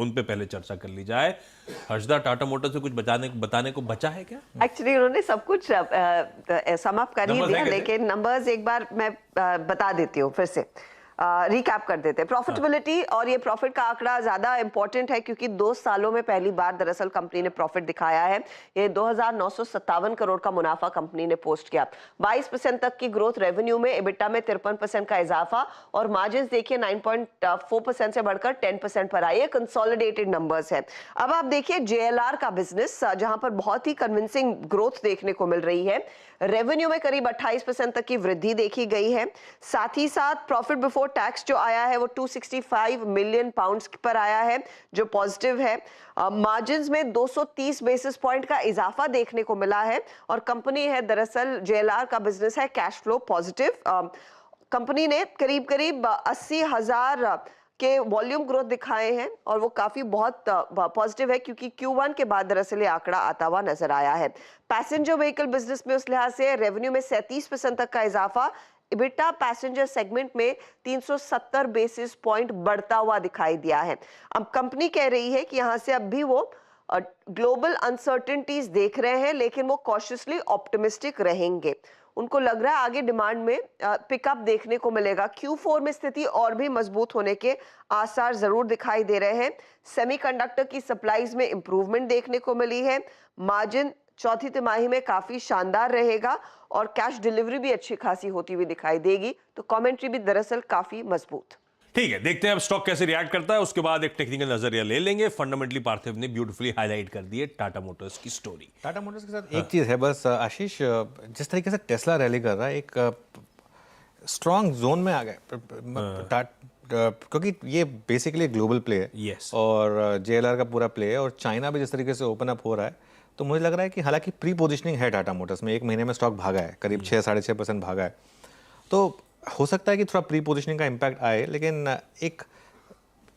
उन पे पहले चर्चा कर ली जाए। हर्षदा, टाटा मोटर से कुछ बताने को बचा है क्या? एक्चुअली उन्होंने सब कुछ सम अप कर ही दिया, लेकिन नंबर्स एक बार मैं बता देती हूँ फिर से, रिकैप कर देते हैं। प्रॉफिटेबिलिटी और ये प्रॉफिट का आंकड़ा ज्यादा इंपॉर्टेंट है क्योंकि 2 सालों में पहली बार दरअसल कंपनी ने प्रॉफिट दिखाया है। ये 2957 करोड़ का मुनाफा कंपनी ने पोस्ट किया। 22% तक की ग्रोथ रेवेन्यू में, एबिटा में 53% का इजाफा और मार्जिन देखिए 9.4% से बढ़कर 10% पर आई है। कंसोलिडेटेड नंबर्स है। अब आप देखिए जेएलआर का बिजनेस, जहां पर बहुत ही कन्विंसिंग ग्रोथ देखने को मिल रही है। रेवेन्यू में करीब 28% तक की वृद्धि देखी गई है। साथ ही साथ प्रॉफिट बिफोर टैक्स जो आया है वो 265 मिलियन पाउंड्स पर आया है, जो पॉजिटिव है। मार्जिन्स में 230 बेसिस पॉइंट का इजाफा देखने को मिला है और कंपनी है दरअसल जेएलआर का बिजनेस है कैश फ्लो पॉजिटिव। कंपनी ने करीब करीब 80,000 के वॉल्यूम ग्रोथ दिखाए हैं और वो काफी बहुत पॉजिटिव है क्योंकि Q1 के बाद दरअसल ये आंकड़ा आता हुआ नजर आया है। पैसेंजर व्हीकल बिजनेस में उस लिहाज से रेवेन्यू में 37% तक का इजाफा, इबिटा पैसेंजर सेगमेंट में 370 बेसिस पॉइंट बढ़ता हुआ दिखाई दिया है। अब कंपनी कह रही है कि यहां से अब भी वो ग्लोबल अनसर्टेनिटीज देख रहे हैं, लेकिन वो कॉशियसली ऑप्टिमिस्टिक रहेंगे। उनको लग रहा है आगे डिमांड में पिकअप देखने को मिलेगा। Q4 में स्थिति और भी मजबूत होने के आसार जरूर दिखाई दे रहे हैं। सेमीकंडक्टर की सप्लाईज में इंप्रूवमेंट देखने को मिली है। मार्जिन चौथी तिमाही में काफी शानदार रहेगा और कैश डिलीवरी भी अच्छी खासी होती हुई दिखाई देगी। तो कमेंट्री भी दरअसल काफी मजबूत। ठीक है, देखते हैं अब स्टॉक कैसे रिएक्ट करता है, उसके बाद एक टेक्निकल नजरिया ले लेंगे। फंडामेंटली पार्थिव ने ब्यूटीफुली हाईलाइट कर दी है टाटा मोटर्स की स्टोरी। टाटा मोटर्स के साथ एक चीज है बस आशीष, जिस तरीके से टेस्ला रैली कर रहा है, एक स्ट्रॉन्ग जोन में आ गए, क्योंकि ये बेसिकली ग्लोबल प्ले है। yes. और जेएलआर का पूरा प्ले है और चाइना भी जिस तरीके से ओपन अप हो रहा है, तो मुझे लग रहा है कि हालांकि प्री पोजिशनिंग है टाटा मोटर्स में। 1 महीने में स्टॉक भागा है, करीब 6-6.5% भागा है, तो हो सकता है कि थोड़ा प्री पोजिशनिंग का इम्पैक्ट आए, लेकिन एक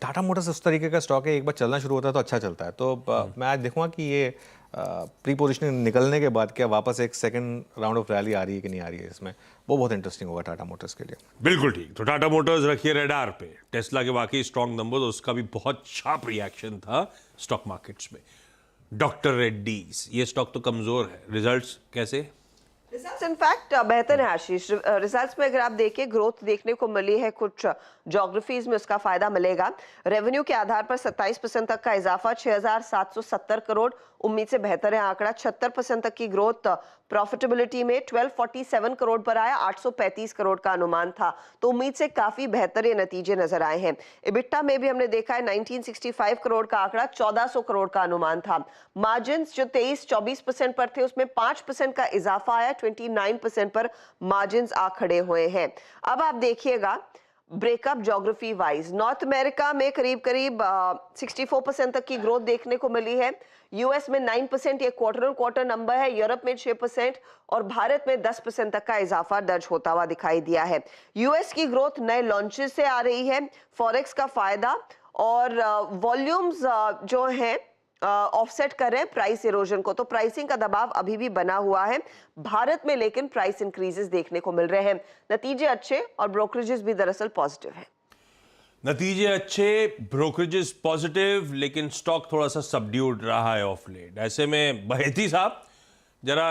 टाटा मोटर्स उस तरीके का स्टॉक है, एक बार चलना शुरू होता है तो अच्छा चलता है। तो मैं आज देखूंगा कि ये प्री पोजिशनिंग निकलने के बाद क्या वापस एक सेकंड राउंड ऑफ रैली आ रही है कि नहीं आ रही है, इसमें वो बहुत इंटरेस्टिंग होगा टाटा मोटर्स के लिए। बिल्कुल ठीक। तो टाटा मोटर्स रखिए रेडार पे। टेस्ला के वाकई स्ट्रॉन्ग नंबर्स, उसका भी बहुत शार्प रिएक्शन था स्टॉक मार्केट्स में। डॉक्टर रेड्डीज, ये स्टॉक तो कमजोर है, रिजल्ट्स कैसे? रिजल्ट्स इनफैक्ट बेहतर है आशीष। रिजल्ट्स में अगर आप देखिए ग्रोथ देखने को मिली है, कुछ ज्योग्राफीज में उसका फायदा मिलेगा। रेवेन्यू के आधार पर 27% तक का इजाफा, 6,770 करोड़, उम्मीद से बेहतर है आंकड़ा। 76% तक की ग्रोथ प्रॉफिटेबिलिटी में 1247 करोड़ पर आया, 835 करोड़ का अनुमान था, तो उम्मीद से काफी बेहतर ये नतीजे नजर आए हैं। इबिटा में भी हमने देखा है 1965 करोड़ का आंकड़ा, 1400 करोड़ का अनुमान था। मार्जिन जो 23-24% पर थे, उसमें 5% का इजाफा आया, 29% पर मार्जिन आ खड़े हुए हैं। अब आप देखिएगा breakup geography wise, north America में करीब करीब 64% तक की ग्रोथ देखने को मिली है। यूएस में 9%, ये क्वार्टर ऑन क्वार्टर नंबर है। यूरोप में 6% और भारत में 10% तक का इजाफा दर्ज होता हुआ दिखाई दिया है। यूएस की ग्रोथ नए लॉन्चेस से आ रही है, फॉरेक्स का फायदा और वॉल्यूम्स जो हैं ऑफसेट कर रहे हैं प्राइस इरोजन को, तो प्राइसिंग का दबाव अभी भी बना हुआ है भारत में, लेकिन प्राइस इंक्रीजेस देखने को मिल रहे हैं। नतीजे अच्छे और ब्रोकरेजेस भी दरअसल पॉजिटिव है। नतीजे अच्छे, ब्रोकरेजेस पॉजिटिव, लेकिन स्टॉक थोड़ा सा सबड्यूड रहा है ऑफ लेट। ऐसे में बहेती साहब जरा